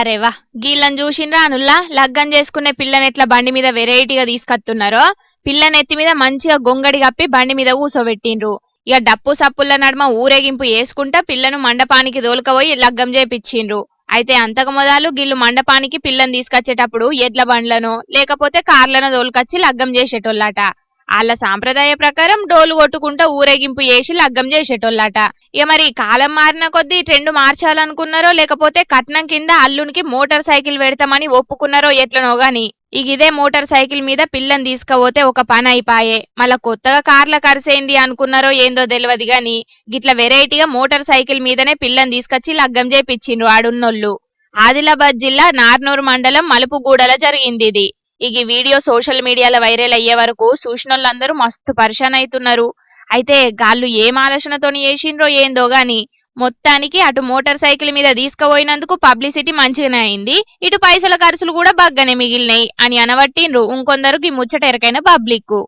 అరేవా గీళ్ళని చూసిండ్రా అనుల్లా లగ్గం చేసుకునే పిల్లని ఎట్లా బండి మీద వెరైటీగా తీసుకొస్తున్నారో. పిల్లని ఎత్తి మీద మంచిగా గొంగడి కప్పి బండి మీద కూసోబెట్టిండ్రు. ఇక డప్పు సప్పుల నడుమ ఊరేగింపు వేసుకుంటా పిల్లను మండపానికి దోలుకపోయి లగ్గం చేపిచ్చిండ్రు. అయితే అంతకు మొదలు గిల్లు మండపానికి పిల్లని తీసుకొచ్చేటప్పుడు ఎడ్ల బండ్లను లేకపోతే కార్లను దోలుకొచ్చి లగ్గం చేసేటోళ్ళట. వాళ్ళ సాంప్రదాయ ప్రకారం డోలు కొట్టుకుంటూ ఊరేగింపు చేసి లగ్గం చేసేటోళ్ళట. ఇక మరి కాలం మారిన కొద్దీ ట్రెండ్ మార్చాలనుకున్నారో లేకపోతే కట్నం కింద అల్లునికి మోటార్ సైకిల్ పెడతామని ఒప్పుకున్నారో ఎట్లనో గాని ఇక ఇదే మోటార్ సైకిల్ మీద పిల్లని తీసుకపోతే ఒక పని అయిపాయే. మళ్ళా కొత్తగా కార్ల కరిసేంది అనుకున్నారో ఏందో తెలియదు గాని గిట్ల వెరైటీగా మోటార్ సైకిల్ మీదనే పిల్లని తీసుకొచ్చి లగ్గం చేపిచ్చిండ్రు ఆడున్నోళ్ళు. ఆదిలాబాద్ జిల్లా నార్నూరు మండలం మలుపుగూడల జరిగింది ఇది. ఇక ఈ వీడియో సోషల్ మీడియాలో వైరల్ అయ్యే వరకు చూసినోళ్ళందరూ మస్తు పరిశాన్ అవుతున్నారు. అయితే గాళ్ళు ఏం ఆలోచనతోని చేసిండ్రో ఏందో గాని మొత్తానికి అటు మోటార్ సైకిల్ మీద తీసుకుపోయినందుకు పబ్లిసిటీ మంచిగానే అయింది, ఇటు పైసల ఖర్చులు కూడా బగ్గనే మిగిలినాయి అని అనబట్టిండ్రు ఇంకొందరికి ముచ్చట ఎరకైన పబ్లిక్.